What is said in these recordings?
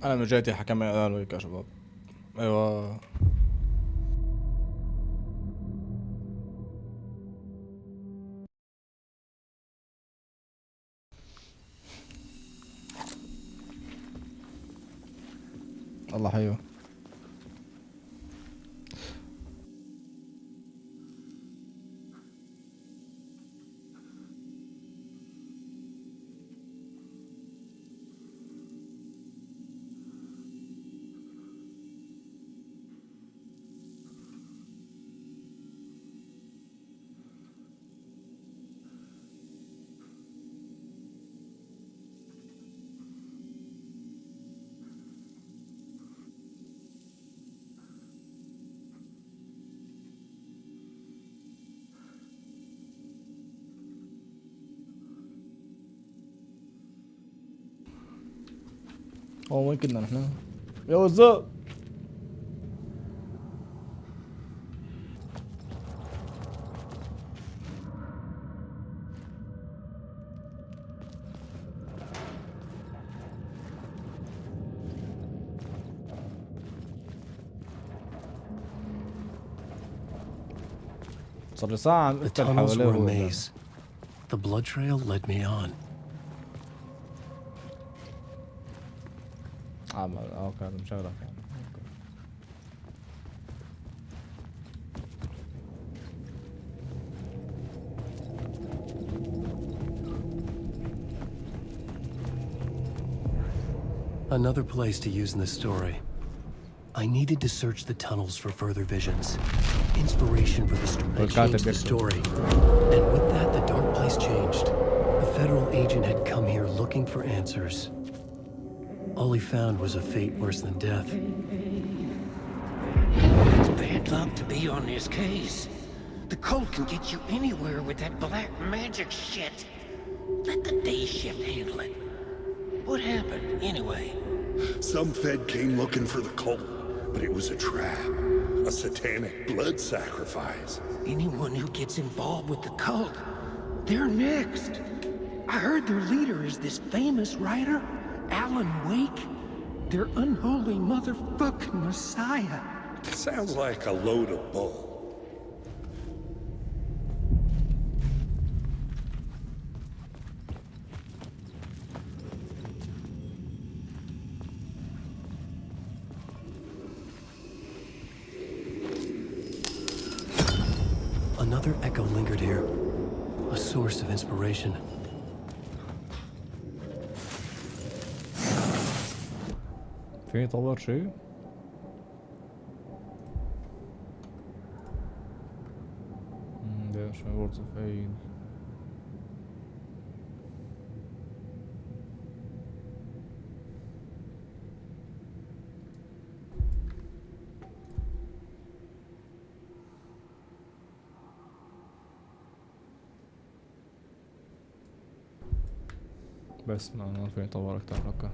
انا من جهتي حكم الويك يا شباب. ايوه الله حيو. وين كنا نحن؟ يا وزاب صار لي ساعة عم The tunnels were a maze. The blood trail led me on. اوكي هذا مشغلك يعني. Another place to use in the story. I needed to search the tunnels for further visions. Inspiration for the story. I changed the story. And with that, the dark place changed. A federal agent had come here looking for answers. All he found was a fate worse than death. It's bad luck to be on this case. The cult can get you anywhere with that black magic shit. Let the day shift handle it. What happened, anyway? Some Fed came looking for the cult, but it was a trap. A satanic blood sacrifice. Anyone who gets involved with the cult, they're next. I heard their leader is this famous writer, Alan Wake. Their unholy motherfucking messiah. Sounds like a load of bull. Another echo lingered here, a source of inspiration. في طور شيء؟ ده شو ورد فين؟ بس ما في طور أكتر. اوكي.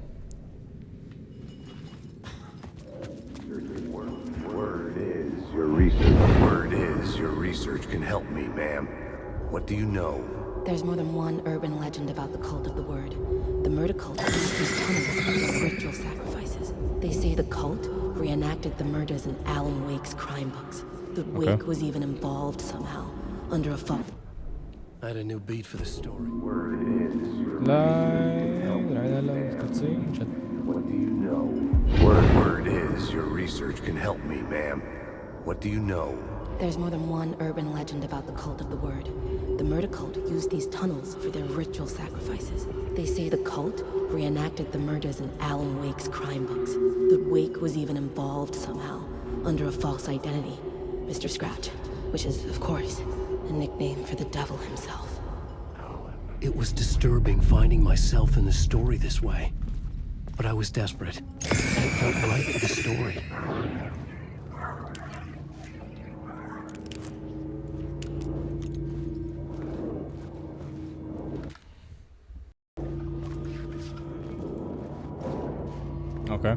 Word is your research can help me, ma'am. What do you know? There's more than one urban legend about the cult of the word. The murder cult uses tunnels for ritual sacrifices. They say the cult reenacted the murders in Alan Wake's crime books. That Wake was even involved somehow, under a false. I had a new beat for the story. Word is your What do you know? Word is your research can help me, ma'am. What do you know? There's more than one urban legend about the cult of the word. The murder cult used these tunnels for their ritual sacrifices. They say the cult reenacted the murders in Alan Wake's crime books. That Wake was even involved somehow, under a false identity, Mr. Scratch, which is, of course, a nickname for the devil himself. It was disturbing finding myself in the story this way. But I was desperate. It felt right for the story. اوكي.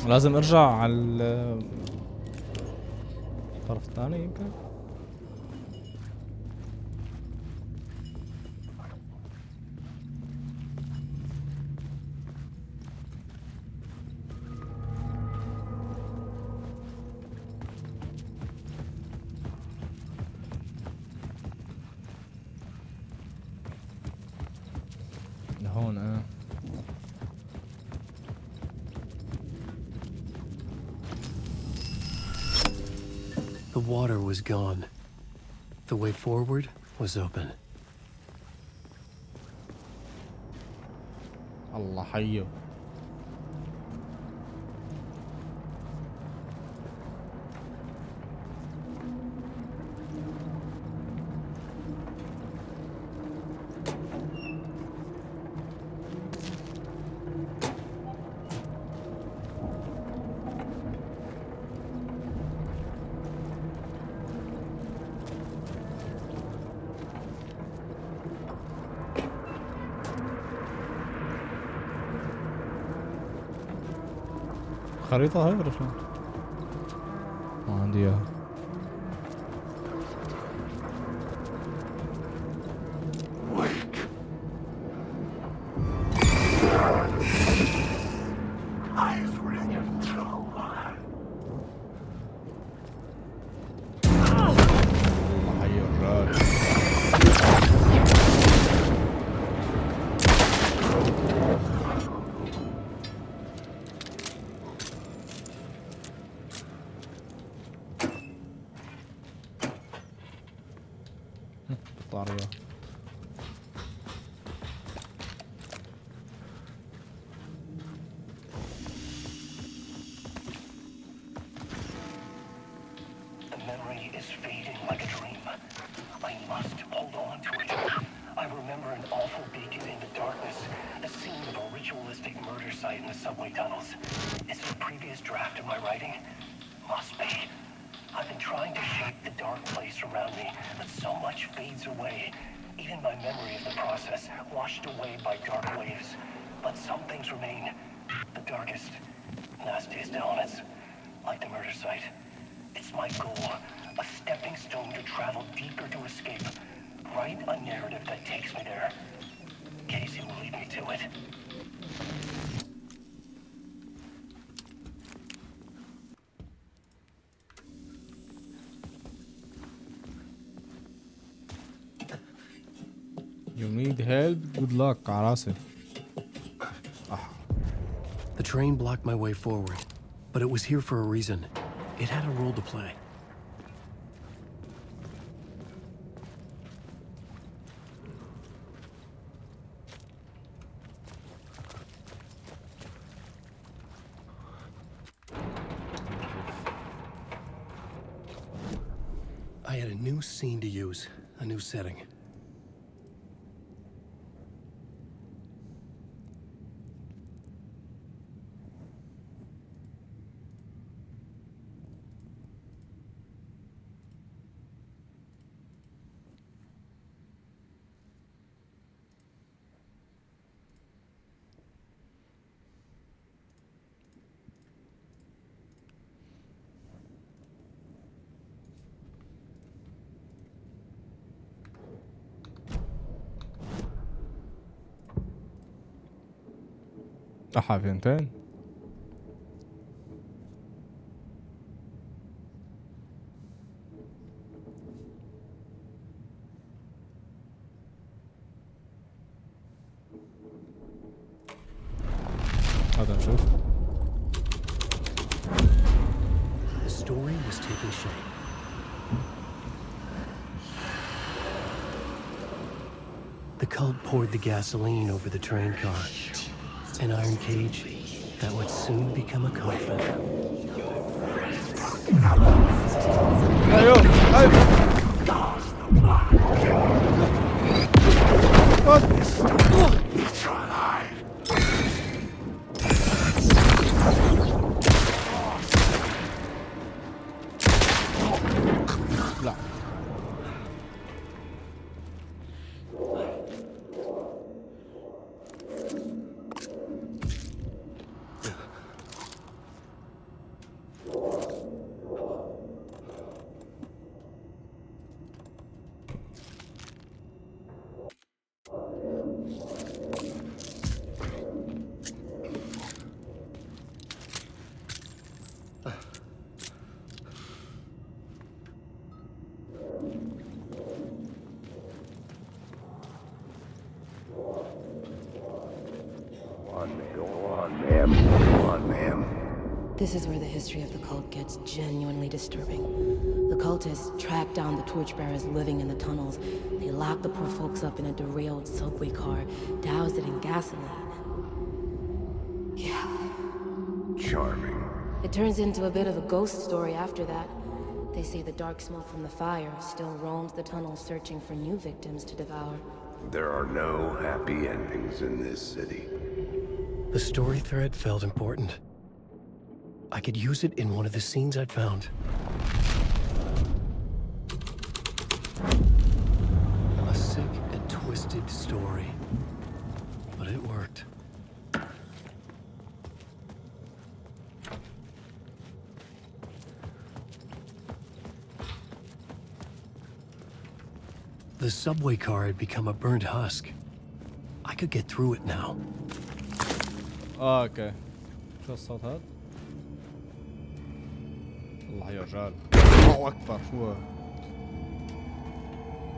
لازم ارجع على الطرف الثاني يمكن. هون The water was gone. The way forward was open. الله حيه. خريطة هاي ولا شو؟ ما عندي اياها. طارية. The memory is fading like a dream. I must hold on to it. I remember an awful beacon in the darkness, a scene of a ritualistic murder site in the subway tunnels. Is it a previous draft of my writing? Must be. I've been trying to shape the dark place around me, but so much fades away. Even my memory of the process, washed away by dark waves. But some things remain. The darkest, nastiest elements, like the murder site. It's my goal, a stepping stone to travel deeper to escape. Write a narrative that takes me there. Casey will lead me to it. You need help? Good luck. عراسي. The train blocked my way forward, but it was here for a reason. It had a role to play. I had a new scene to use, a new setting. فينتين. هذا نشوف. The story was taking shape. The cult poured the gasoline over the train car. An iron cage that would soon become a coffin. ايوه ايوه. لا This is where the history of the cult gets genuinely disturbing. The cultists tracked down the torchbearers living in the tunnels. They locked the poor folks up in a derailed subway car, doused it in gasoline. Yeah. Charming. It turns into a bit of a ghost story after that. They say the dark smoke from the fire still roams the tunnels searching for new victims to devour. There are no happy endings in this city. The story thread felt important. I could use it in one of the scenes I'd found. A sick and twisted story. But it worked. The subway car had become a burnt husk. I could get through it now. اوكي شو الصوت هذا؟ الله يا رجال الله اكبر شو هذا؟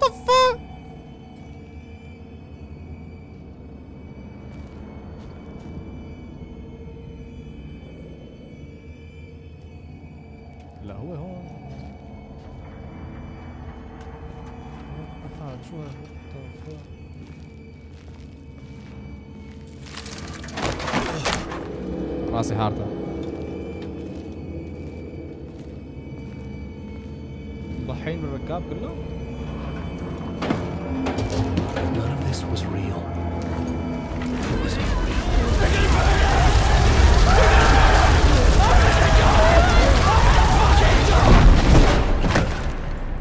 طفى لا هو هون شو هذا؟ راسي حارته ضحين بالركاب كله. None of this was real. It was unreal.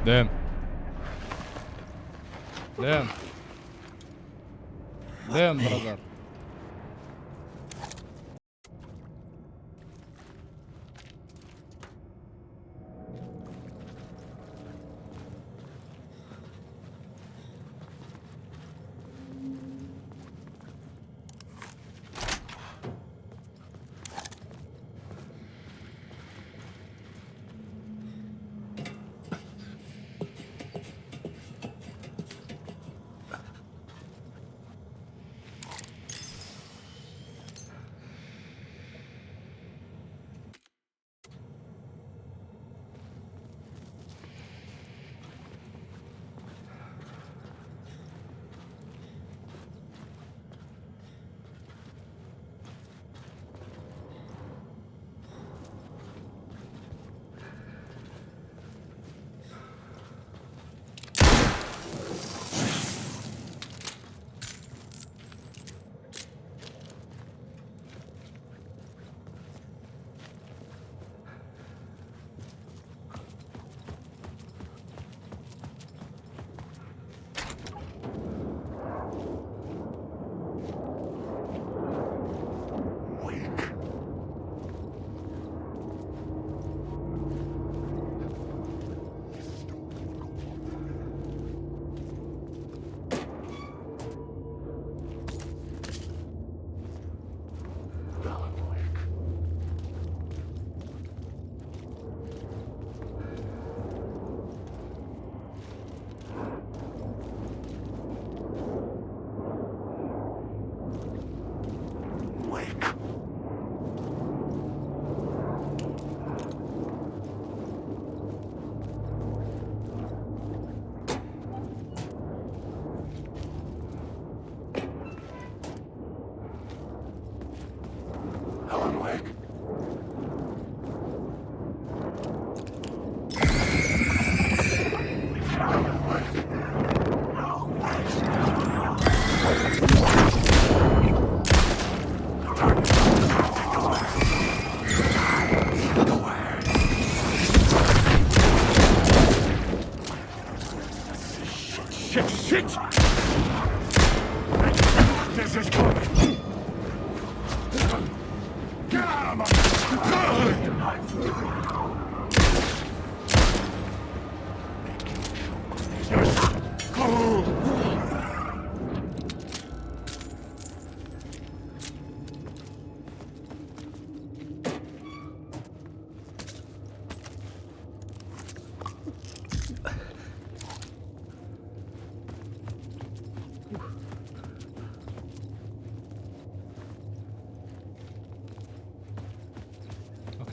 Damn. Damn. Damn, brother.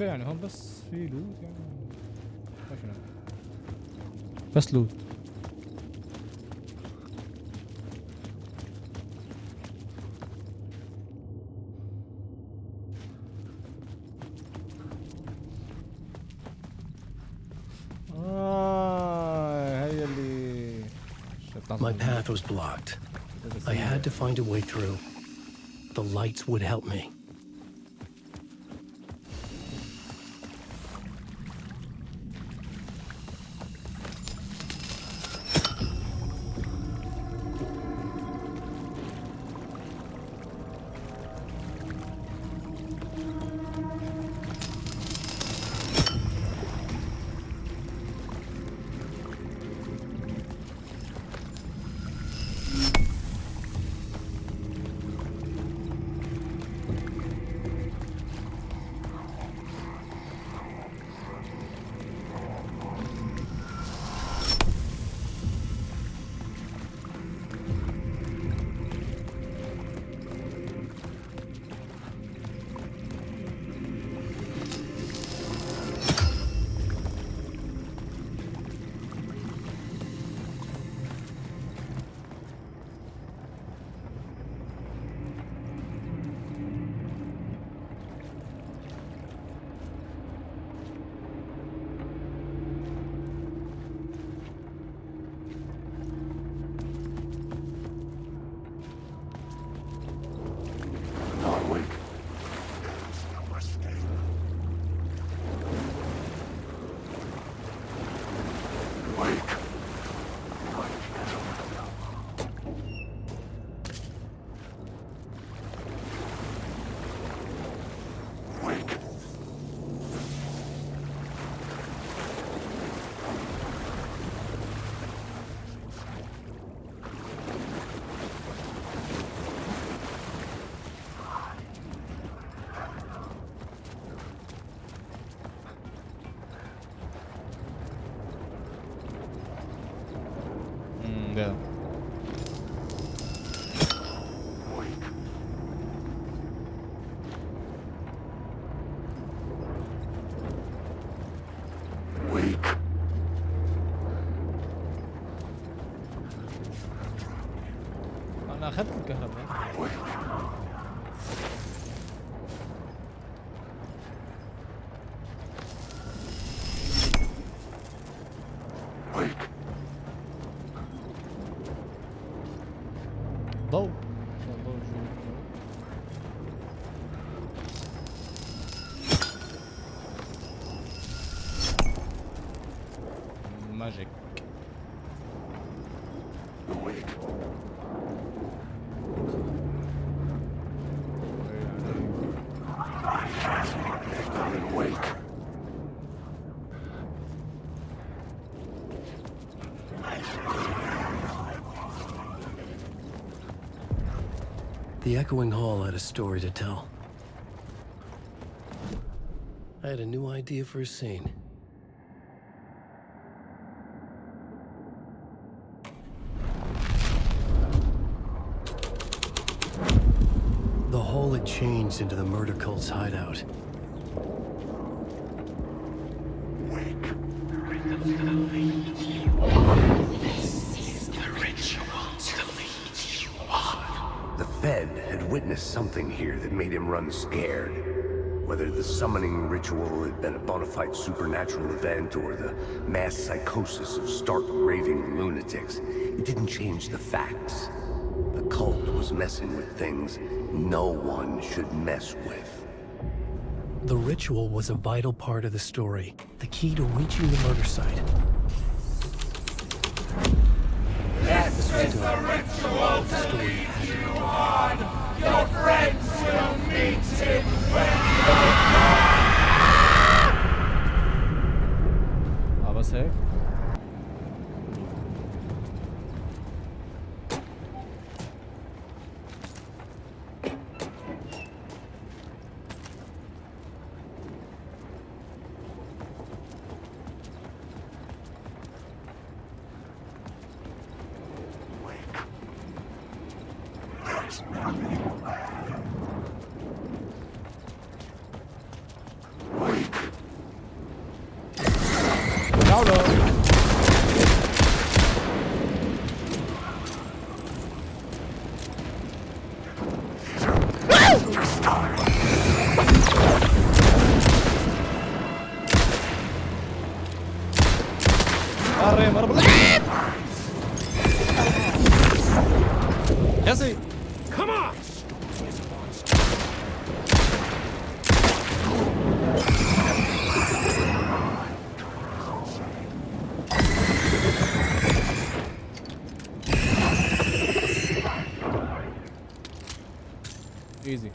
اوكي يعني هون بس في لوت يعني ماشي نعم. بس لوت. هي اللي My path was blocked. I had to find a way through. The lights would help me. Yeah. أنا أخذت الكهرباء. ضوء. ماجيك. The echoing hall had a story to tell. I had a new idea for a scene. The hall had changed into the murder cult's hideout. The Fed had witnessed something here that made him run scared. Whether the summoning ritual had been a bona fide supernatural event or the mass psychosis of stark raving lunatics, it didn't change the facts. The cult was messing with things no one should mess with. The ritual was a vital part of the story, the key to reaching the murder site. This is the ritual to lead you on. Your friends will meet him when you're gone. بس هيك. Wake. Jesse! Come on! Easy.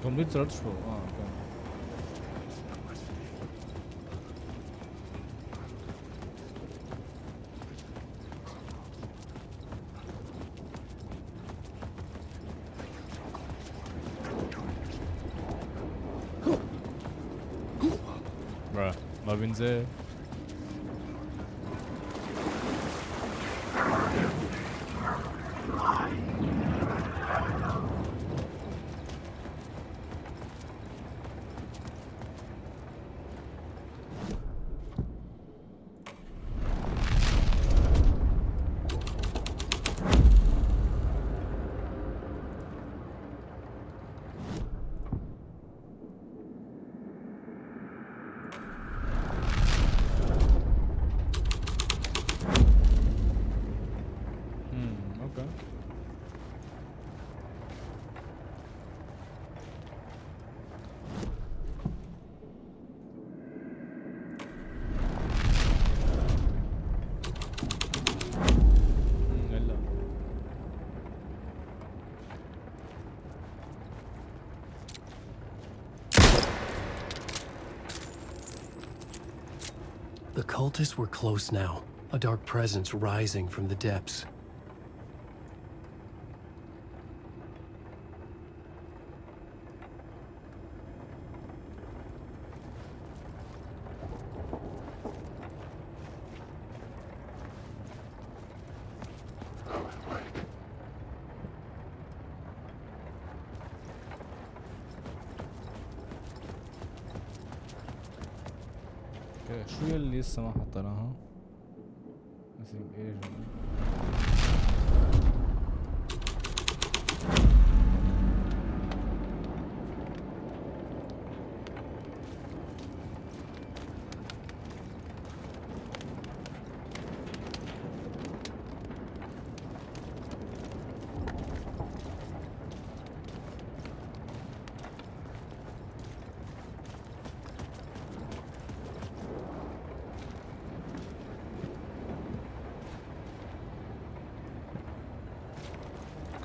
كمبيوتر زرارات فوق اوكي. ما بينزل. The cultists were close now, a dark presence rising from the depths. شو اللي لسه ما حطيناها؟ مثل ايش؟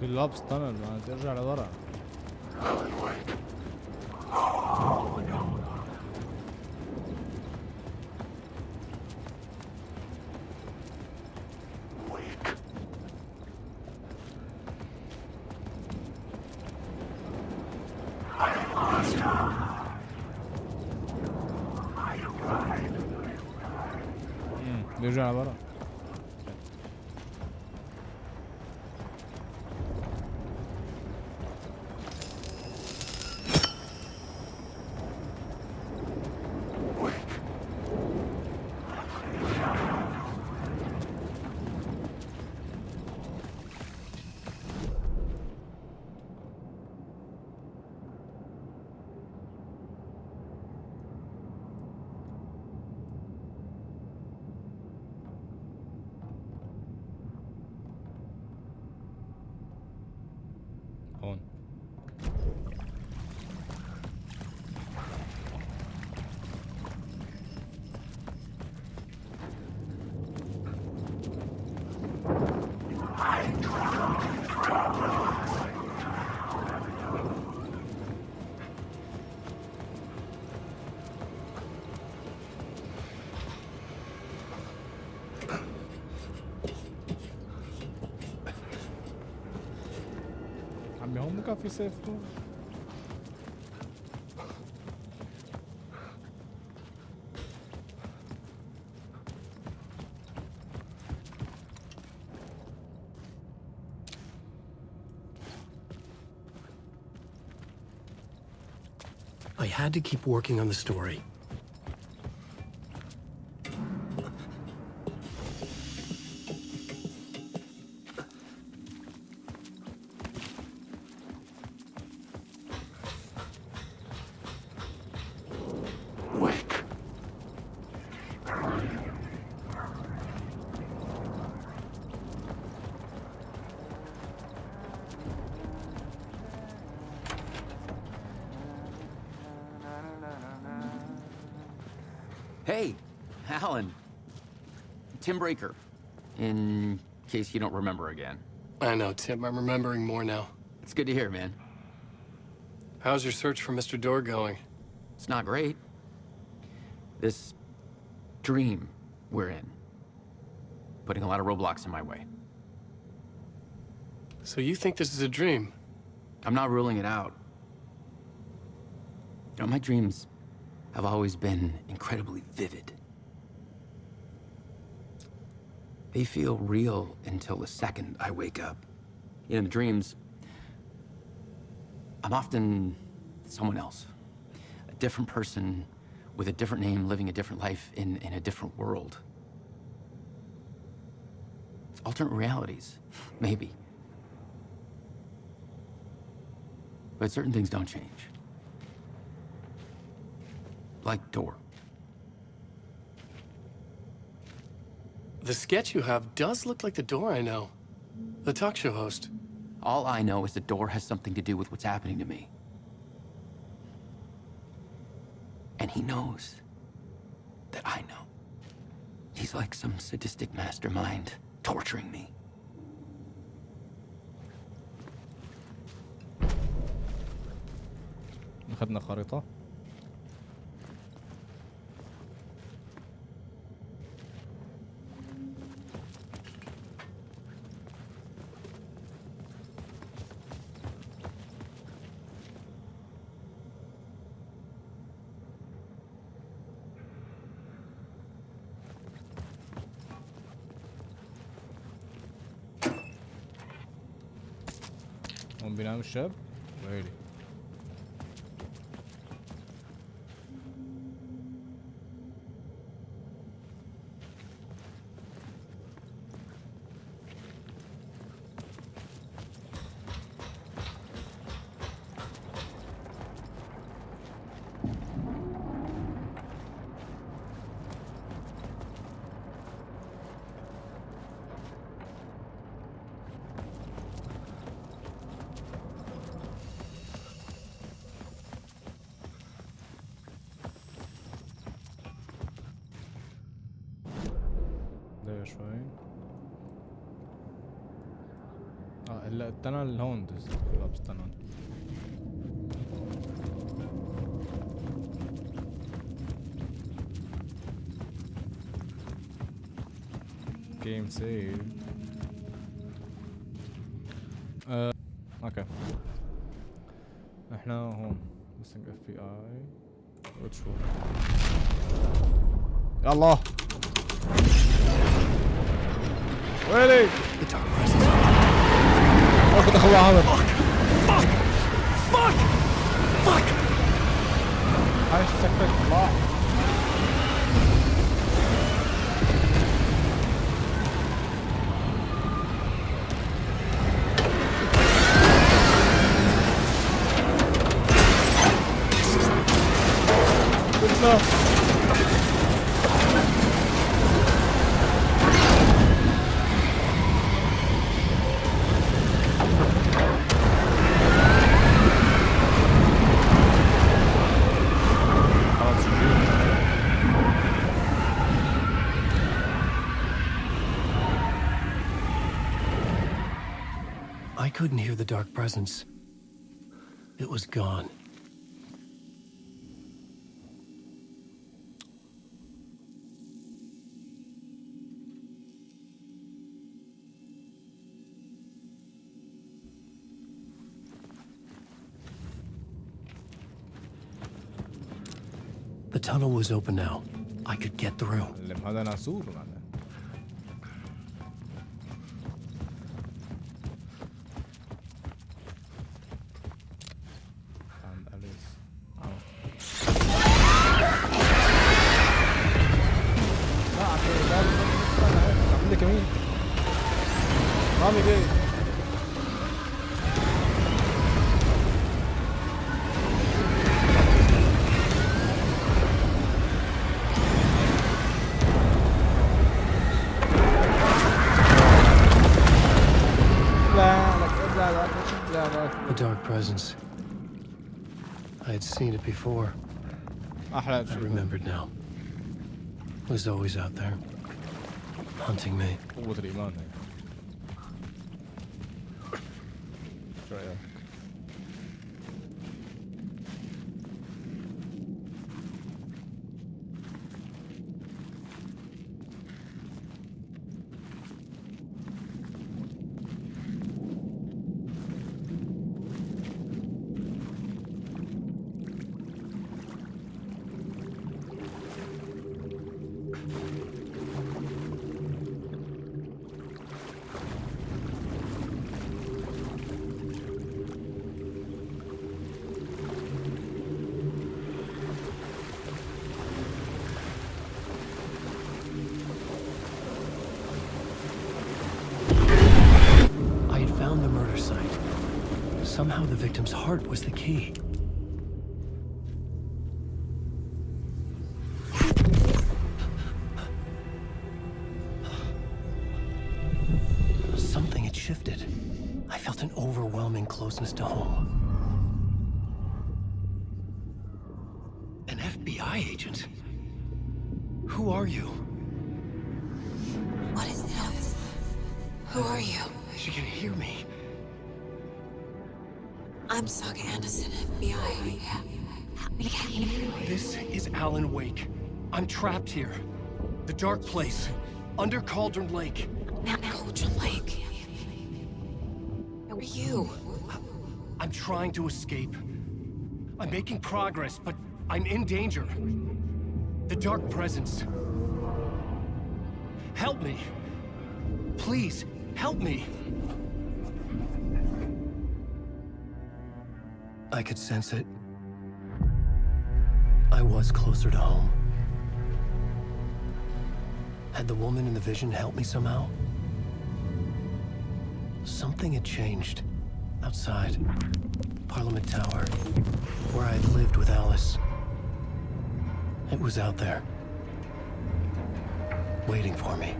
كل لابس تنل ما ترجع لورا. بيرجع لورا. هون عمي هون كان في سيف هون. I had to keep working on the story. Wake. Hey, Alan. Tim Breaker. In case you don't remember again. I know, Tim. I'm remembering more now. It's good to hear, man. How's your search for Mr. Door going? It's not great. This dream we're in, putting a lot of roadblocks in my way. So you think this is a dream? I'm not ruling it out. You know, my dreams have always been incredibly vivid. They feel real until the second I wake up. In the dreams, I'm often someone else. A different person with a different name, living a different life in a different world. It's alternate realities, maybe. But certain things don't change. Like Door. The sketch you have does look like the Door I know. The talk show host. All I know is the Door has something to do with what's happening to me. And he knows that I know. He's like some sadistic mastermind torturing me. أخذنا خريطة. هون بينام الشاب؟ ويلي. شوي. هلا التنل هون كولابس تنل. جيم سيف. اوكي. احنا هون ميسنج اف بي اي. وتشوف. يلا. ويلي اخذ اخوة عامر. فك هاي سكتك الله. I couldn't hear the dark presence. It was gone. The tunnel was open now. I could get through. هذا ناسور معناه. مين؟ رامي جاي. A dark presence. I had seen it before. I remembered now. It was always out there, hunting me. قوة الإيمان هي. شو رأيك؟ Somehow the victim's heart was the key. Something had shifted. I felt an overwhelming closeness to home. An FBI agent? Who are you? What is this? Who are you? She can hear me. I'm Saga Anderson, FBI. This is Alan Wake. I'm trapped here. The dark place. Under Cauldron Lake. Cauldron Lake? Who are you? I'm trying to escape. I'm making progress, but I'm in danger. The dark presence. Help me. Please, help me. I could sense it. I was closer to home. Had the woman in the vision helped me somehow? Something had changed. Outside. Parliament Tower. Where I had lived with Alice. It was out there. Waiting for me.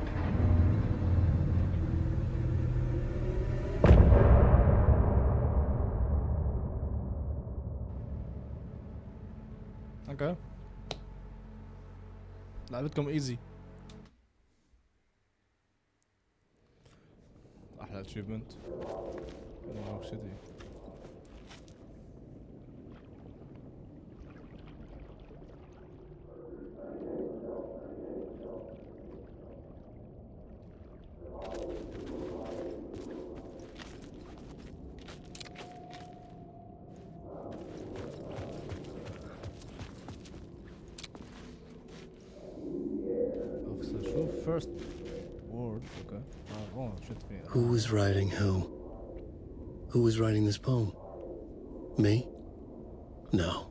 اوكي لعبتكم ايزي. احلى اتشيفمنت نيويورك سيتي. First word, okay. Who was writing who? Who was writing this poem? Me? No.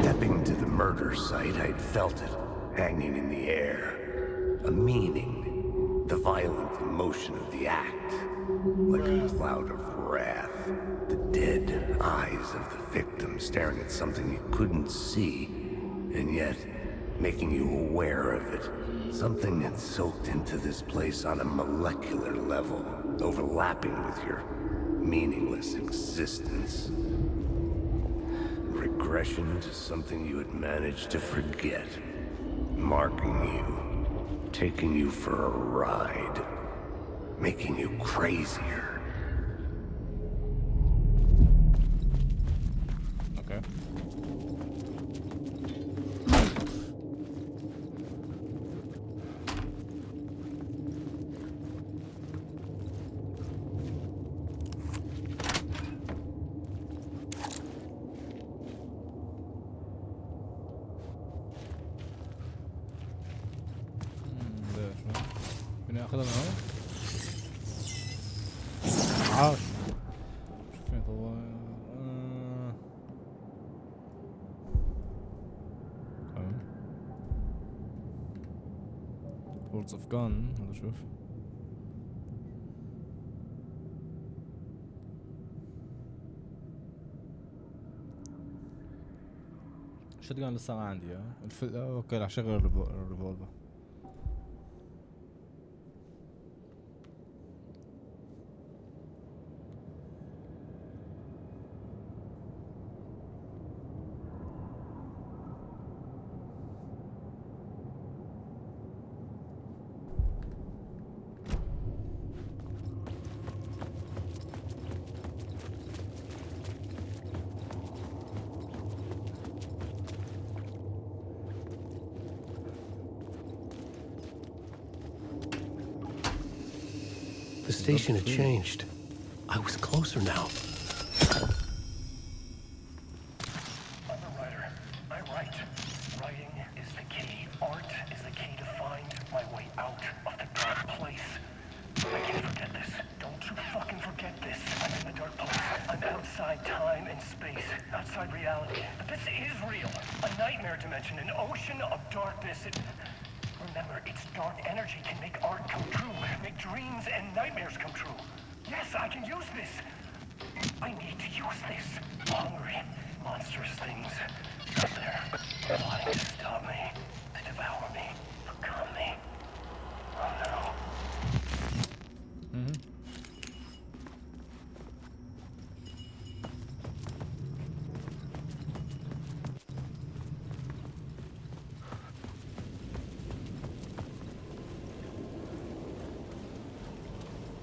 Stepping to the murder site, I'd felt it, hanging in the air. A meaning, the violent emotion of the act, like a cloud of wrath. The dead eyes of the victim staring at something you couldn't see, and yet making you aware of it. Something had soaked into this place on a molecular level, overlapping with your meaningless existence. Regression to something you had managed to forget. Marking you. Taking you for a ride. Making you crazier. Okay. ناخذها من هون. عاش. فين طوال Words of Gun. هذا شوف شوت جان لسه ما عندي. اوكي راح اشغل الريفولفر. The station had changed. I was closer now. I'm a writer. I write. Writing is the key. Art is the key to find my way out of the dark place. I can't forget this. Don't you fucking forget this. I'm in the dark place. I'm outside time and space. Outside reality. But this is real. A nightmare dimension. An ocean of darkness. Remember, its dark energy can make art come true, make dreams and nightmares come true. Yes, I can use this. I need to use this. Hungry, monstrous things out there, plotting to stop me, to devour me, become me. Oh no.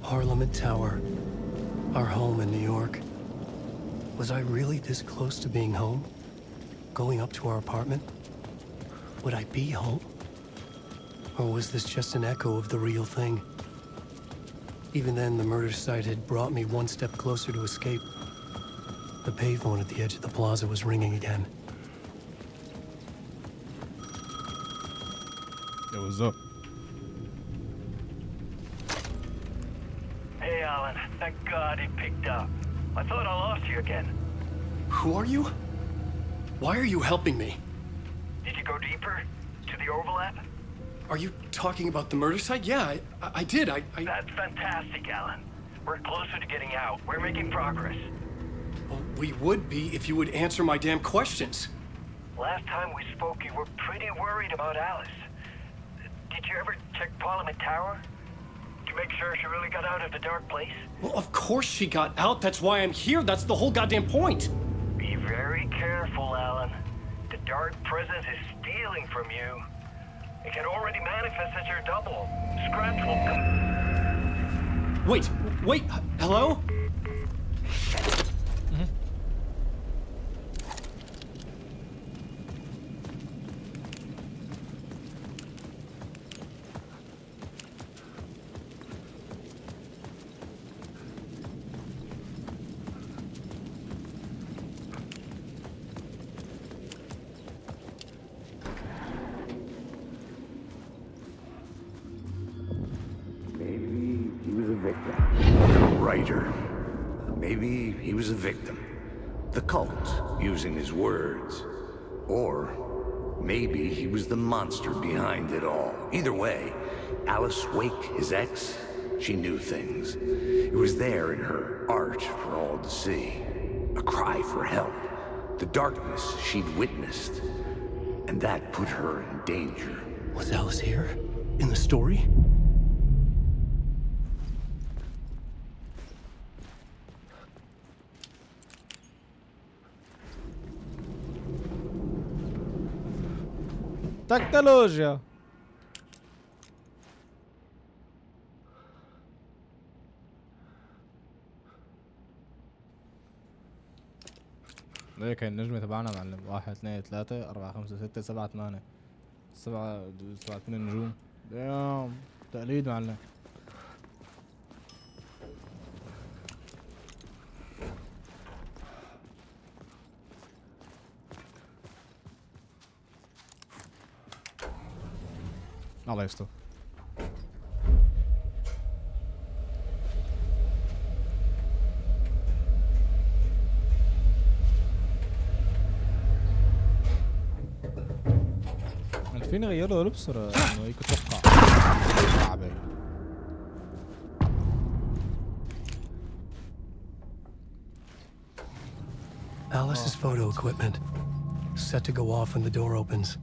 Parliament Tower, our home in New York. Was I really this close to being home? Going up to our apartment? Would I be home? Or was this just an echo of the real thing? Even then, the murder site had brought me one step closer to escape. The payphone at the edge of the plaza was ringing again. Yo, what's up? Hey, Alan. Thank God he picked up. I thought I lost you again. Who are you? Why are you helping me? Did you go deeper? To the overlap? Are you talking about the murder site? Yeah, I did. That's fantastic, Alan. We're closer to getting out. We're making progress. Well, we would be if you would answer my damn questions. Last time we spoke, you were pretty worried about Alice. Did you ever check Parliament Tower? To make sure she really got out of the dark place? Well, of course she got out. That's why I'm here. That's the whole goddamn point. Be very careful, Alan. The dark presence is stealing from you. It can already manifest as your double. Scratch will come. Wait, hello? Maybe he was a victim. The cult, using his words. Or maybe he was the monster behind it all. Either way, Alice Wake, his ex, she knew things. It was there in her art for all to see. A cry for help. The darkness she'd witnessed. And that put her in danger. Was Alice here? In the story? تكنولوجيا. ده كان النجمة تبعنا معلم. 1 2 3 4 5 6 7 8 7 8 نجوم. دام تقليد معلم. الله يستر. فين غير له لبسه انه هيك اتوقع صعبة. Alice's photo equipment, set to go off when the door opens.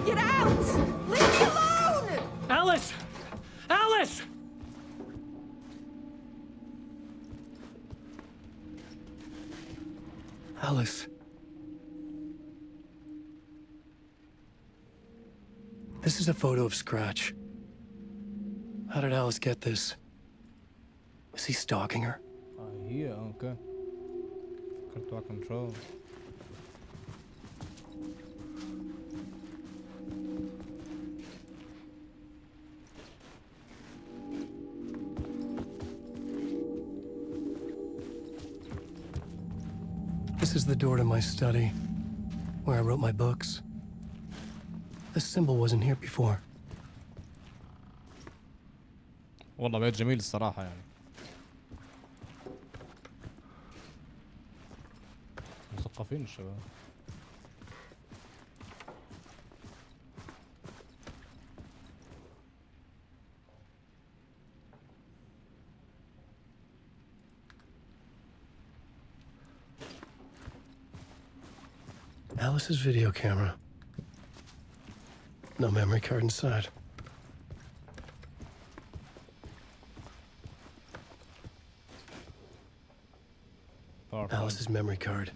Get out! Leave me alone! Alice! Alice! Alice. This is a photo of Scratch. How did Alice get this? Was he stalking her? هي اوكي. فكرت كنترول. This is the door to my study, where I wrote my books. This symbol wasn't here before. والله بيت جميل الصراحة يعني. مثقفين الشباب. Alice's video camera. No memory card inside. Alice's memory card.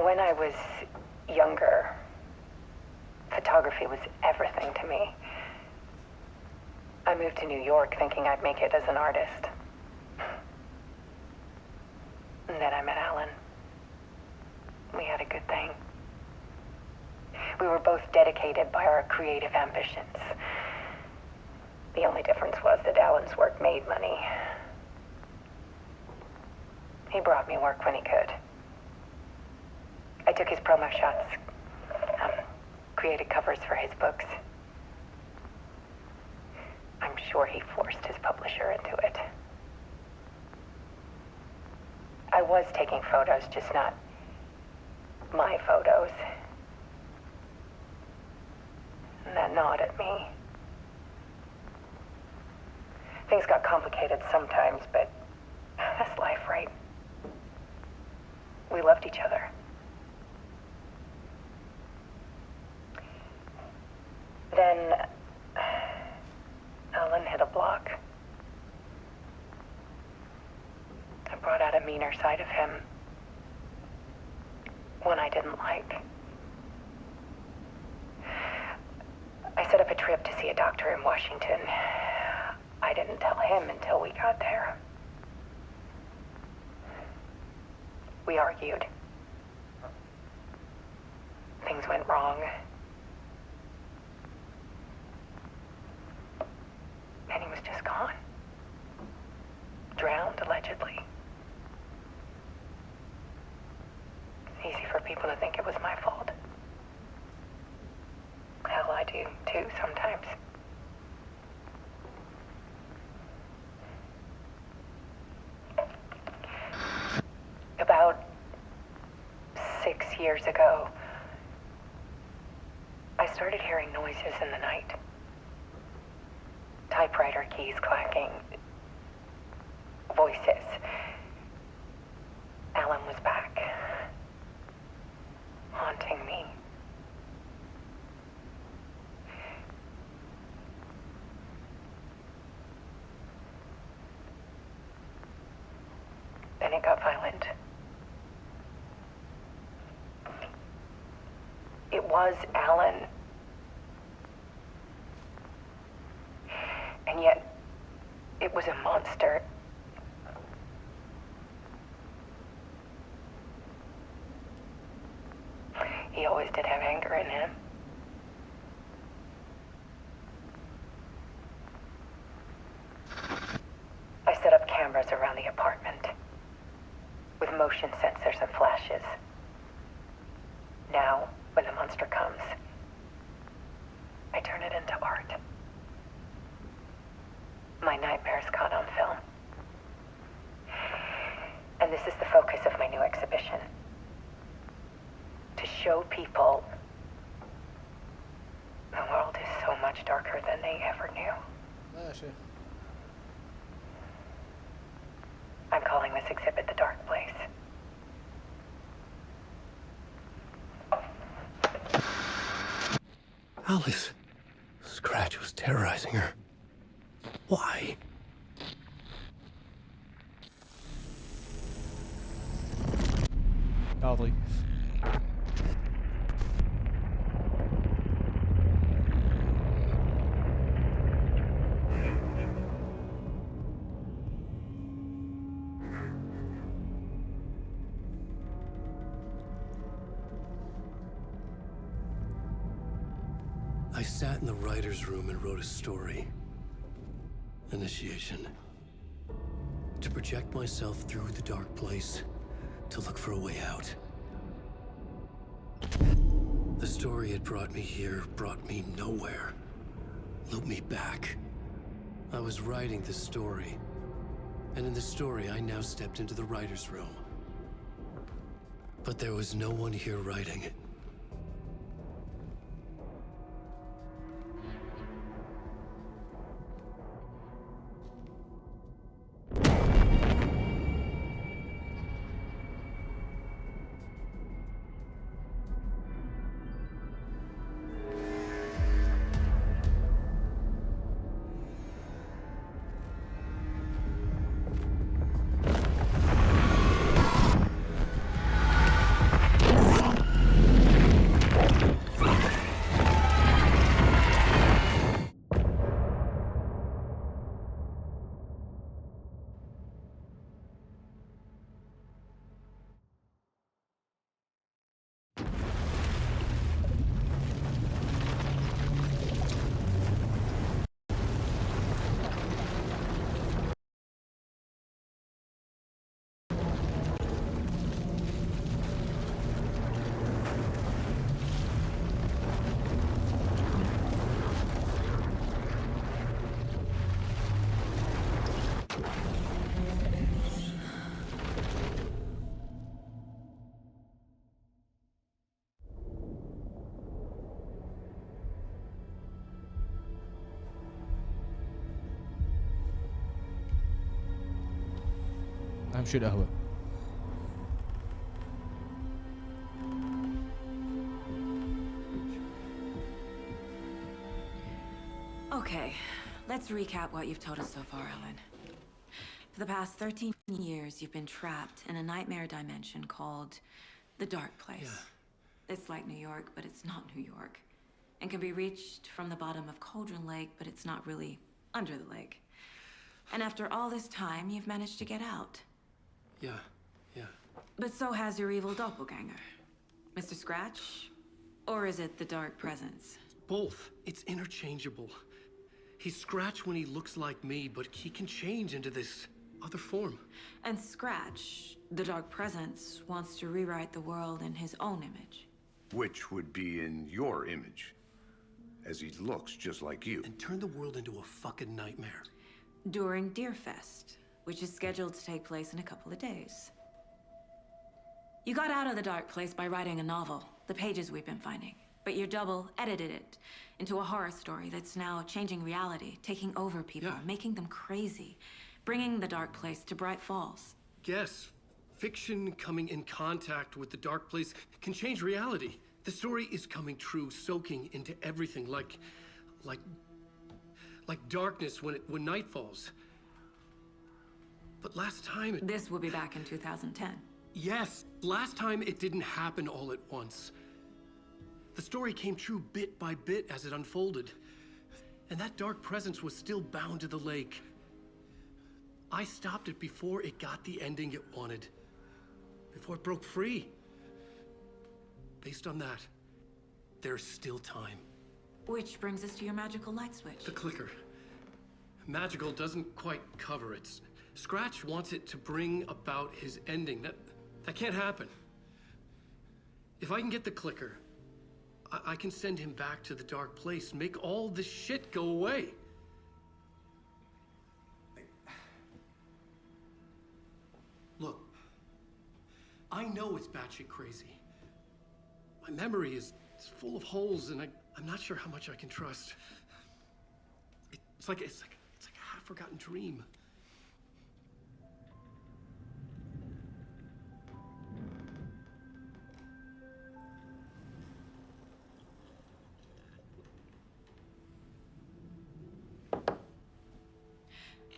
When I was younger, photography was everything to me. I moved to New York thinking I'd make it as an artist. And then I met Alan. We had a good thing. We were both dedicated by our creative ambitions. The only difference was that Alan's work made money. He brought me work when he could. I took his promo shots, created covers for his books. I'm sure he forced his publisher into it. I was taking photos, just not my photos. And that gnawed at me. Things got complicated sometimes, but that's life, right? We loved each other. Then Alan hit a block. I brought out a meaner side of him. One I didn't like. I set up a trip to see a doctor in Washington. I didn't tell him until we got there. We argued. Things went wrong. And he was just gone. Drowned, allegedly. It's easy for people to think it was my fault. Hell, I do too sometimes. About 6 years ago, I started hearing noises in the night. Typewriter keys clacking. Voices. Alan was back. Haunting me. Then it got violent. It was Alan. And yet, it was a monster. He always did have anger in him. around the apartment with motion sensors and flashes. Now, when the monster comes, I turn it into art. My nightmares caught on film. And this is the focus of my new exhibition. To show people the world is so much darker than they ever knew. I'm calling this exhibit The Dark Place. Alice. Scratch was terrorizing her. Why? قاضي. I sat in the writer's room and wrote a story. Initiation. To project myself through the dark place, to look for a way out. The story had brought me here, brought me nowhere. Looped me back. I was writing the story. And in the story, I now stepped into the writer's room. But there was no one here writing it. أهم شيء القهوة. Okay, let's recap what you've told us so far, Ellen. For the past 13 years, you've been trapped in a nightmare dimension called the Dark Place. Yeah. It's like New York, but it's not New York. And can be reached from the bottom of Cauldron Lake, but it's not really under the lake. And after all this time, you've managed to get out. Yeah. But so has your evil doppelganger. Mr. Scratch? Or is it the Dark Presence? Both. It's interchangeable. He's Scratch when he looks like me, but he can change into this other form. And Scratch, the Dark Presence, wants to rewrite the world in his own image. Which would be in your image, as he looks just like you. And turn the world into a fucking nightmare. During Deerfest, which is scheduled to take place in a couple of days. You got out of the Dark Place by writing a novel, the pages we've been finding. But your double edited it into a horror story that's now changing reality, taking over people, making them crazy, bringing the Dark Place to Bright Falls. Yes, fiction coming in contact with the Dark Place can change reality. The story is coming true, soaking into everything, like darkness when night falls. But last time This will be back in 2010. Yes, last time it didn't happen all at once. The story came true bit by bit as it unfolded. And that dark presence was still bound to the lake. I stopped it before it got the ending it wanted. Before it broke free. Based on that, there's still time. Which brings us to your magical light switch. The clicker. Magical doesn't quite cover it. Scratch wants it to bring about his ending. That can't happen. If I can get the clicker, I can send him back to the dark place, make all this shit go away. Look, I know it's batshit crazy. My memory is full of holes, and I'm not sure how much I can trust. It's like a half-forgotten dream.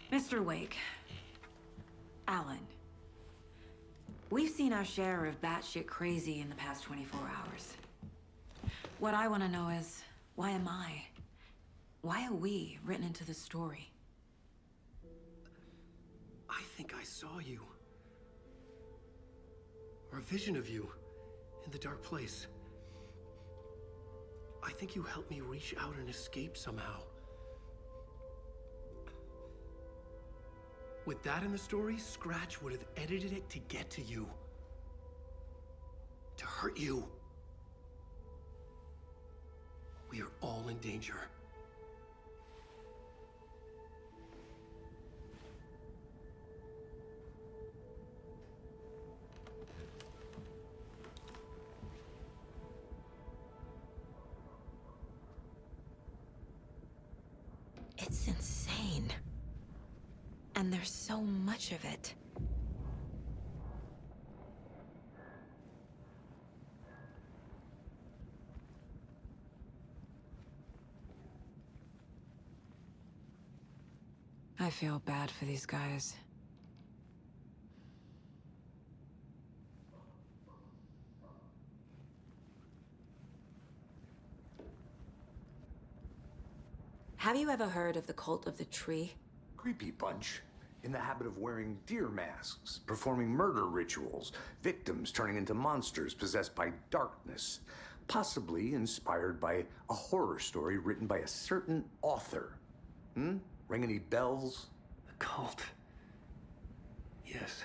Mr. Wake. Alan. We've seen our share of batshit crazy in the past 24 hours. What I want to know is, why am I? Why are we written into the story? I think I saw you. Or a vision of you in the dark place. I think you helped me reach out and escape somehow. With that in the story, Scratch would have edited it to get to you. To hurt you. We are all in danger. It's insane. And there's so much of it. I feel bad for these guys. Have you ever heard of the Cult of the Tree? Creepy bunch. In the habit of wearing deer masks, performing murder rituals, victims turning into monsters possessed by darkness, possibly inspired by a horror story written by a certain author. Ring any bells? The cult. Yes.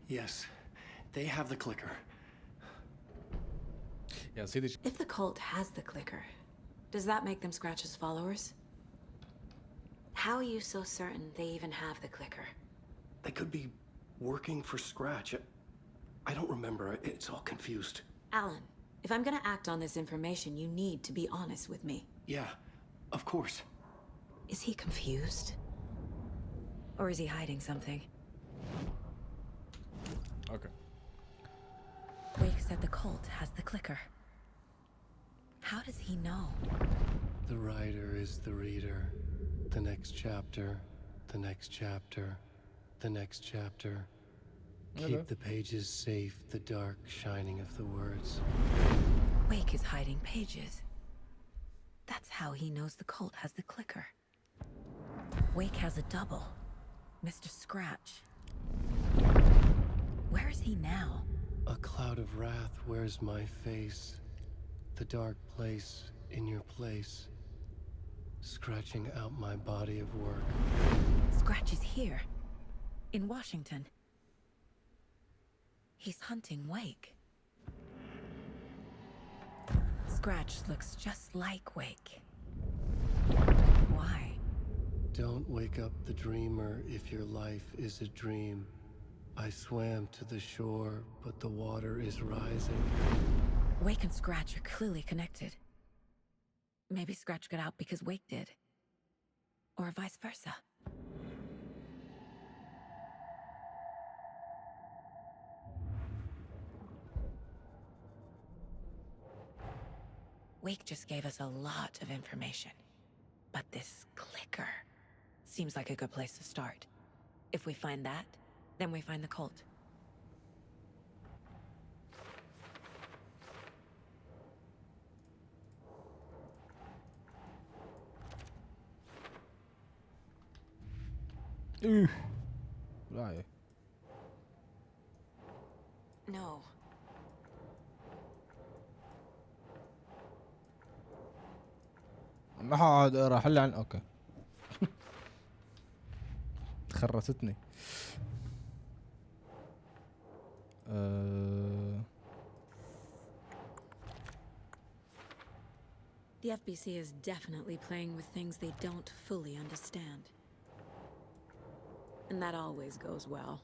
Yes. They have the clicker. Yeah, see the... If the cult has the clicker, does that make them Scratch's followers? How are you so certain they even have the clicker? They could be working for Scratch. I don't remember. It's all confused. Alan, if I'm gonna act on this information, you need to be honest with me. Yeah, of course. Is he confused? Or is he hiding something? Okay. Wake said the cult has the clicker. How does he know? The writer is the reader. The next chapter, the next chapter, the next chapter. Keep the pages safe, the dark shining of the words. Wake is hiding pages. That's how he knows the cult has the clicker. Wake has a double. Mr. Scratch. Where is he now? A cloud of wrath wears my face. The dark place in your place. Scratching out my body of work. Scratch is here. In Washington. He's hunting Wake. Scratch looks just like Wake. Why? Don't wake up the dreamer if your life is a dream. I swam to the shore, but the water is rising. Wake and Scratch are clearly connected. Maybe Scratch got out because Wake did. Or vice versa. Wake just gave us a lot of information. But this clicker seems like a good place to start. If we find that, then we find the cult. Right. No. ما حقعد اقرا حل عن اوكي. تخرستني. The FBC is definitely playing with things they don't fully understand. And that always goes well.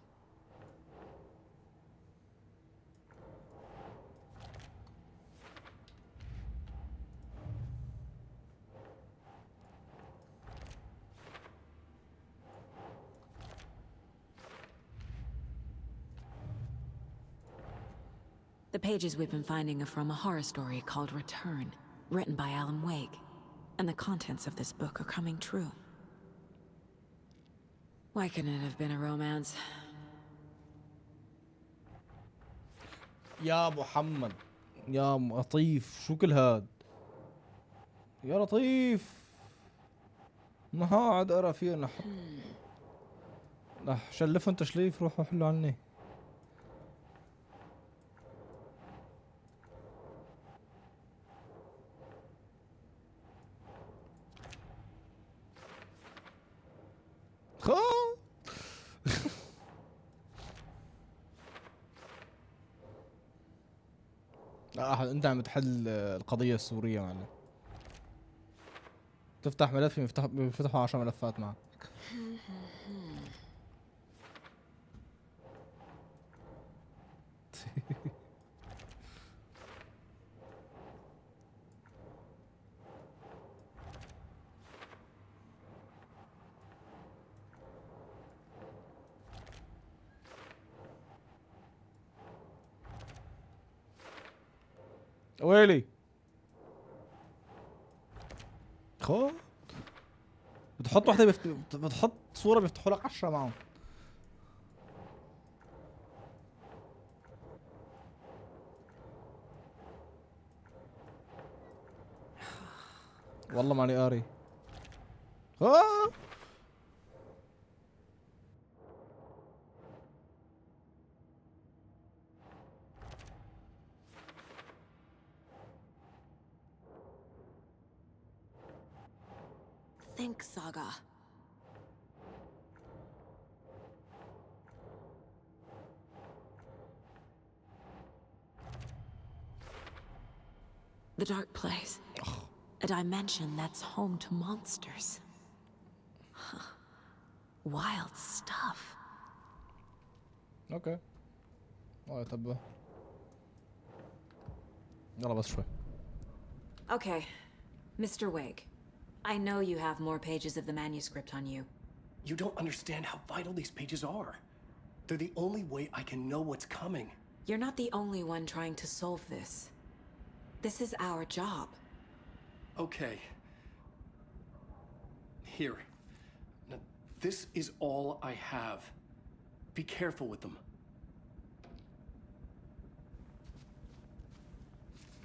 The pages we've been finding are from a horror story called Return, written by Alan Wake, and the contents of this book are coming true. Why couldn't it have been a romance? يا محمد يا لطيف شو كل هاد يا لطيف ما قاعد اقرا فيه نحط شلفهم تشليف روحوا حلوا عني. انت عم تحل القضية السورية معنا. تفتح ملف بيفتحوا 10 ملفات معك. ويلي خو بتحط واحدة بتحط صورة بيفتحوا لك 10 معهم. والله ماني قاري. Think, Saga. The dark place. A dimension that's home to monsters. Huh. Wild stuff. اوكي. طب يلا بس شوي. Okay, Mr. Wake. I know you have more pages of the manuscript on you. You don't understand how vital these pages are. They're the only way I can know what's coming. You're not the only one trying to solve this. This is our job. Okay. Here. Now, this is all I have. Be careful with them.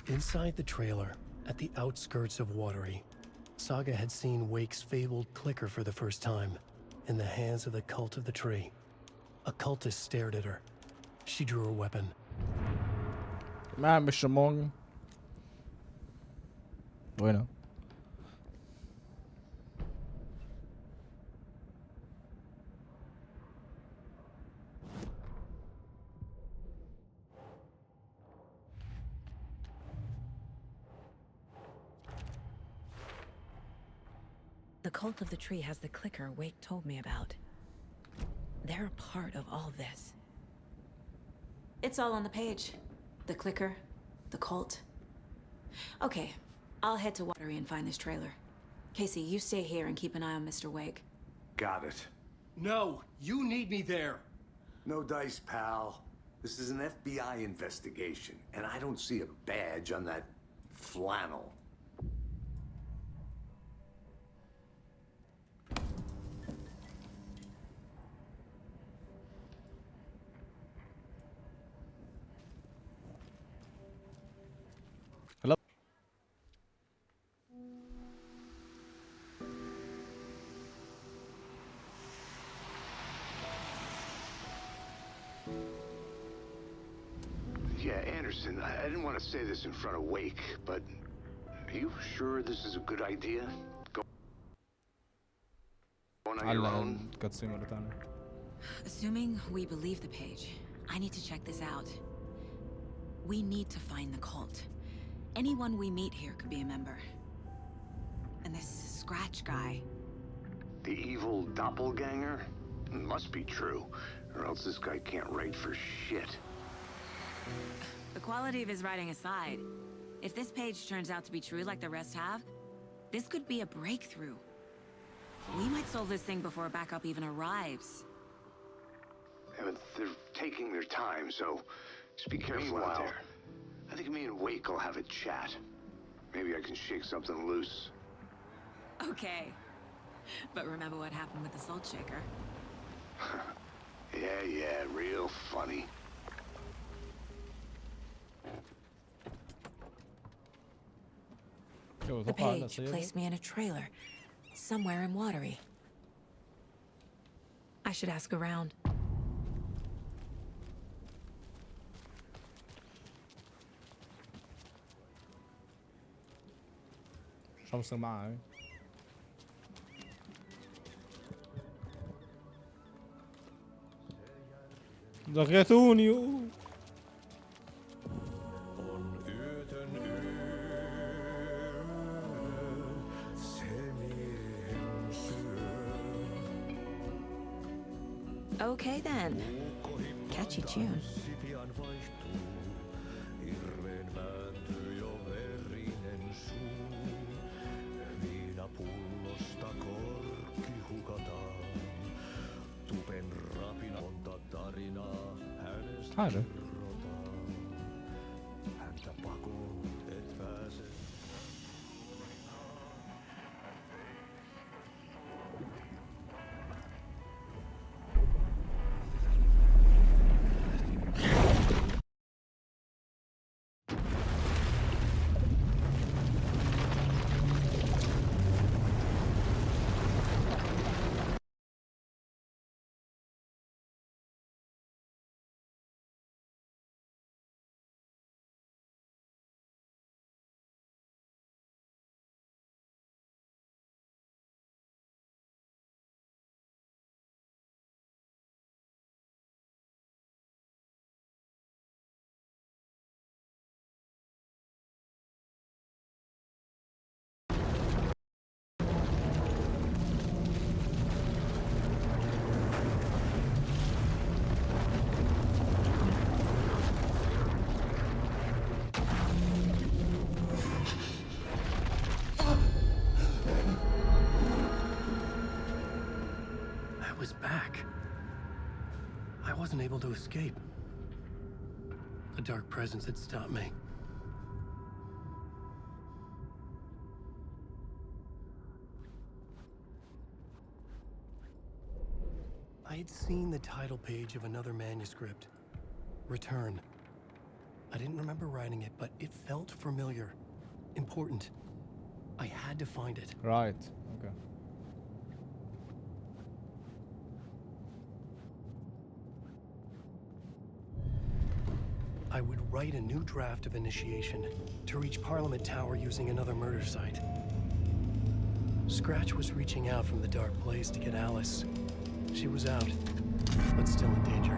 Inside the trailer, at the outskirts of Watery, Saga had seen Wake's fabled clicker for the first time, in the hands of the Cult of the Tree. A cultist stared at her. She drew her weapon. Man, Mr. Morgan. Bueno. The Cult of the Tree has the clicker Wake told me about. They're a part of all this. It's all on the page. The clicker, the cult. Okay, I'll head to Watery and find this trailer. Casey, you stay here and keep an eye on Mr. Wake. Got it. No, you need me there. No dice, pal. This is an FBI investigation, and I don't see a badge on that flannel. Hello. Yeah, Anderson, I didn't want to say this in front of Wake, but are you sure this is a good idea? Going علق الكاتسين مرة ثانية. Assuming we believe the page, I need to check this out. We need to find the cult. Anyone we meet here could be a member. And this Scratch guy. The evil doppelganger? Must be true, or else this guy can't write for shit. The quality of his writing aside, if this page turns out to be true like the rest have, this could be a breakthrough. We might solve this thing before backup even arrives. Yeah, but they're taking their time, so just be careful out there. I think me and Wake will have a chat. Maybe I can shake something loose. Okay. But remember what happened with the salt shaker? Yeah, real funny. The page placed me in a trailer, somewhere in Watery. I should ask around. شمس معي. ضغطوني. Okay then. Catchy tune. حاجة. was back. I wasn't able to escape. A dark presence had stopped me. I had seen the title page of another manuscript, Return. I didn't remember writing it, but it felt familiar, important. I had to find it. Right, okay. I would write a new draft of initiation to reach Parliament Tower using another murder site. Scratch was reaching out from the dark place to get Alice. She was out, but still in danger.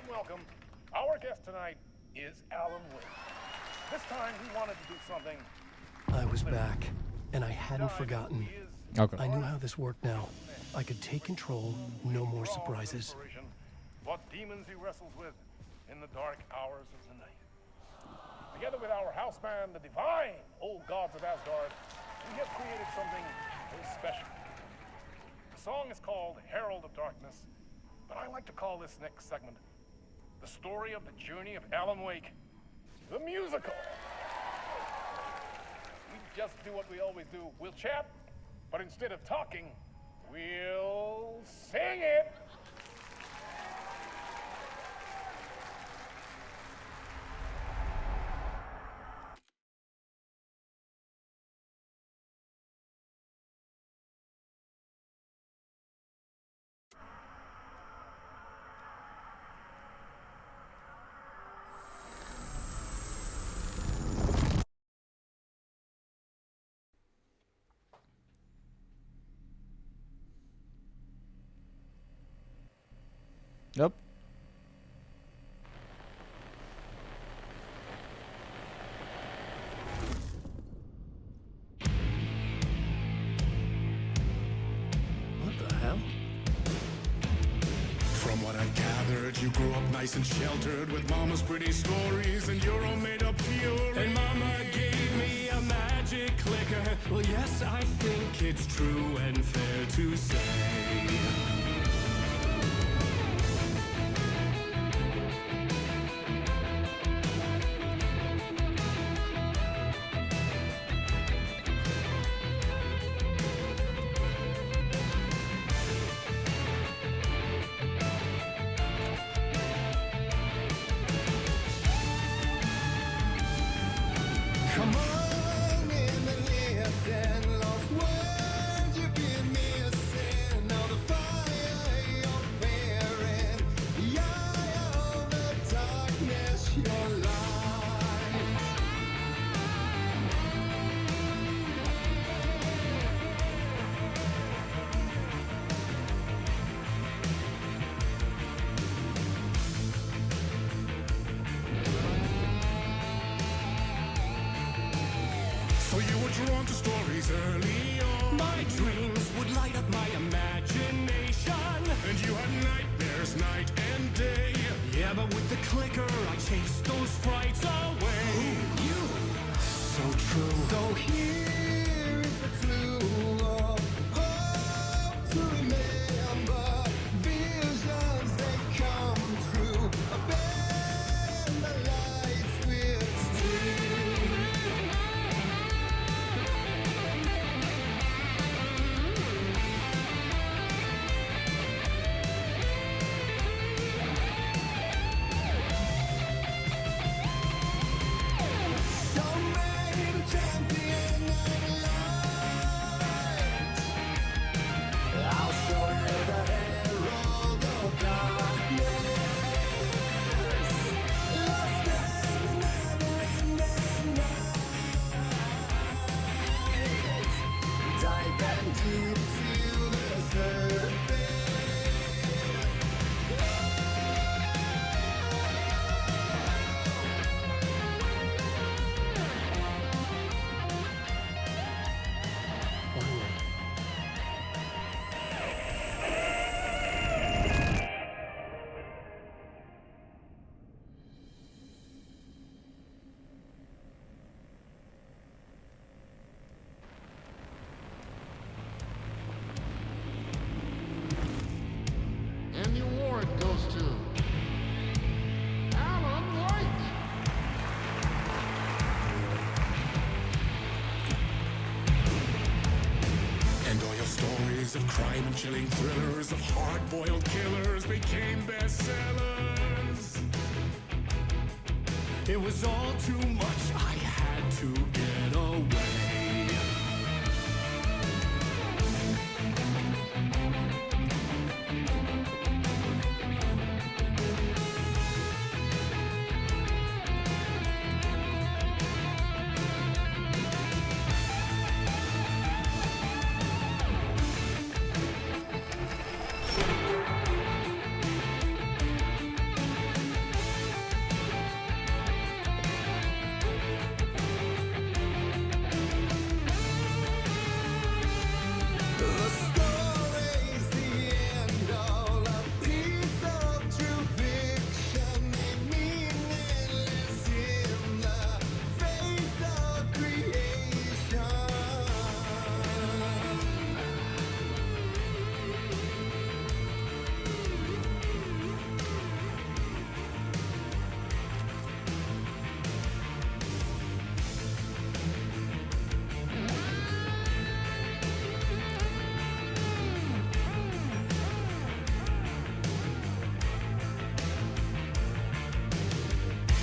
Welcome. Our guest tonight is Alan Wake. This time he wanted to do something. I was back, and I hadn't forgotten. Okay. I knew how this worked now. I could take control, no more surprises. What demons he wrestles with in the dark hours of the night. Together with our house band, the divine old gods of Asgard, we have created something very special. The song is called Herald of Darkness, but I like to call this next segment the story of the journey of Alan Wake, the musical. We just do what we always do. We'll chat, but instead of talking, we'll sing it. يب. From what I've gathered, you grew up nice and sheltered with mama's pretty stories and your own made-up fury. And mama gave me a magic clicker. Well, yes, I think it's true and fair to say. Come on in and listen, lost words you've been missing. Now the fire you're bearing, the eye of the darkness, your light. So you were drawn to stories early on. My dreams would light up my imagination. And you had nightmares night and day. Yeah, but with the clicker, I chased those frights away. Ooh, you, so true. So here is the clue of hope to remember. Visions, they come true. Bend the lights with steel. And the award goes to Alan Wake. And all your stories of crime and chilling thrillers of hard-boiled killers became bestsellers. It was all too much, I had to get away.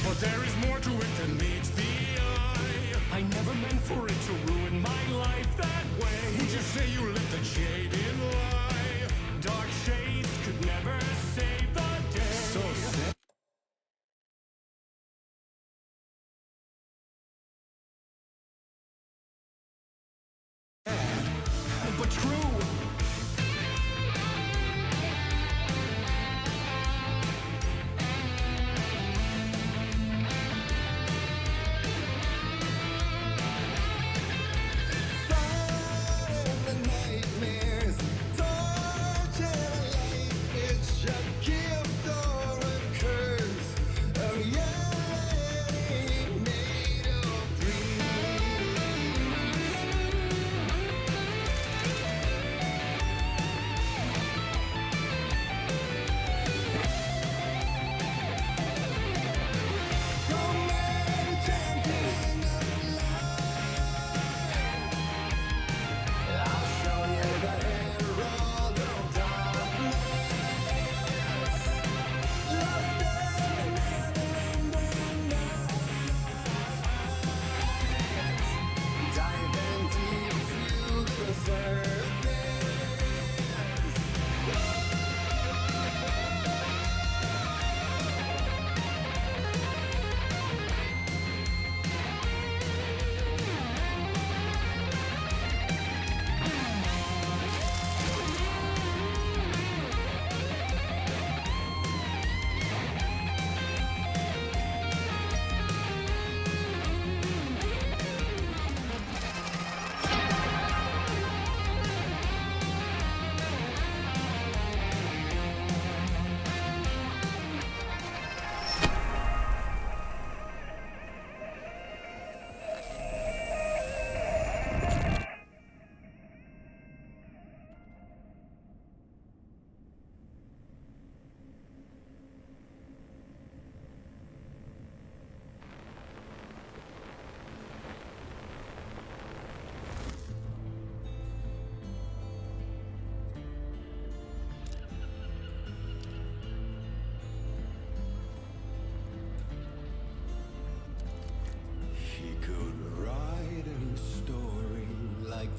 But there is more to it than meets the eye. I never meant for it to ruin my life that way. Would you say you lit the jade in lie? Dark shades could never save the day. So sad. But true.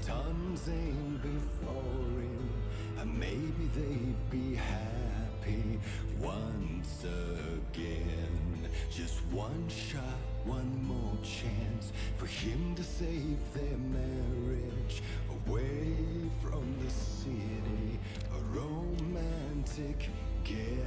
Tons ain't before him, and maybe they'd be happy once again. Just one shot, one more chance for him to save their marriage away from the city, a romantic getaway.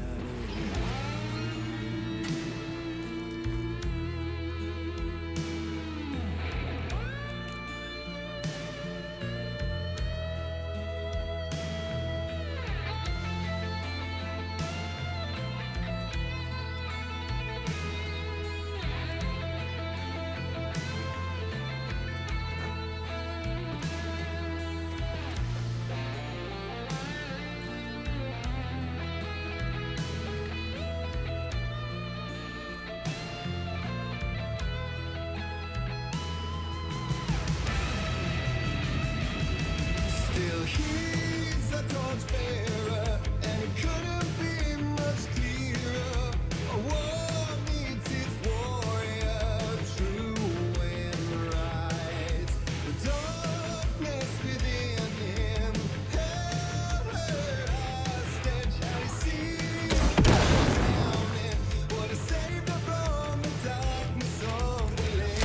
He's a torchbearer, and it couldn't be much clearer. A war needs its warrior, true and right. The darkness within him held her hostage, and he sees drowning. What has saved her from the darkness of the lake.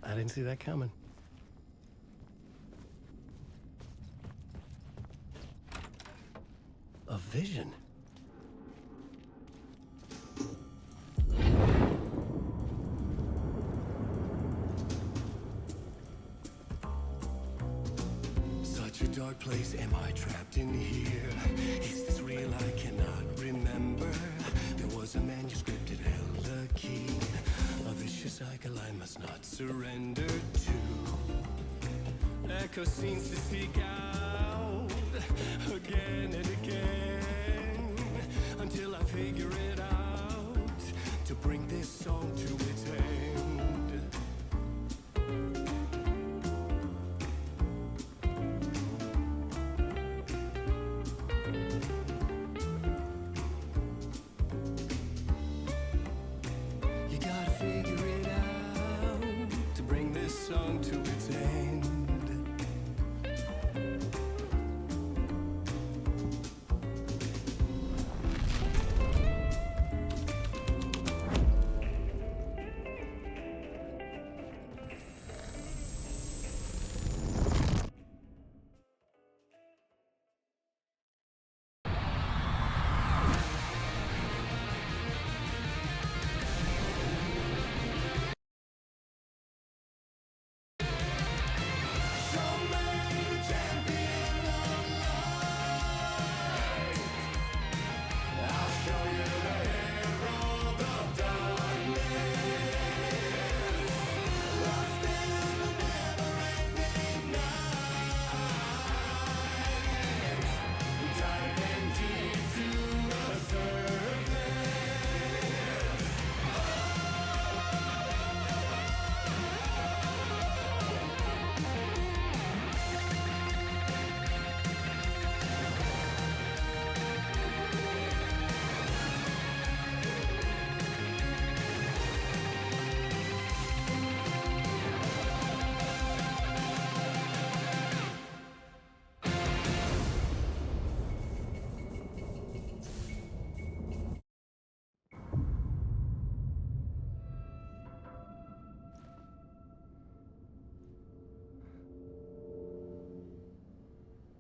I didn't see that coming. A vision. Such a dark place, am I trapped in here? Is this real? I cannot remember. There was a manuscript, it held a key. A vicious cycle I must not surrender to. Echo scenes to seek out again and again until I figure it out to bring this song to its end. You gotta figure it out to bring this song to its end.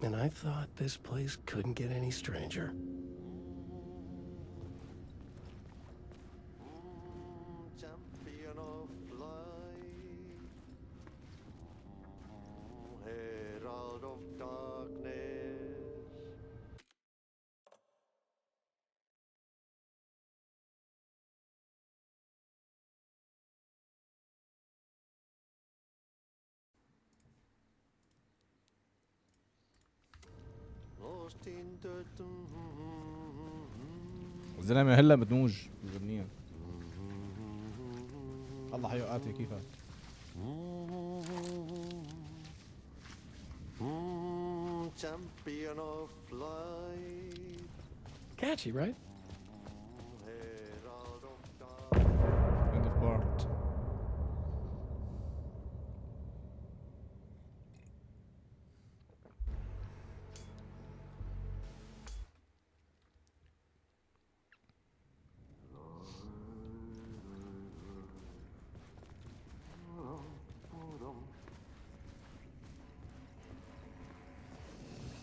And I thought this place couldn't get any stranger. Champion of light, herald of darkness. Lost in the الزلمه هلا بتموج بغنيها. الله حي اوقاتي كيفها. champion of light. Catchy, right?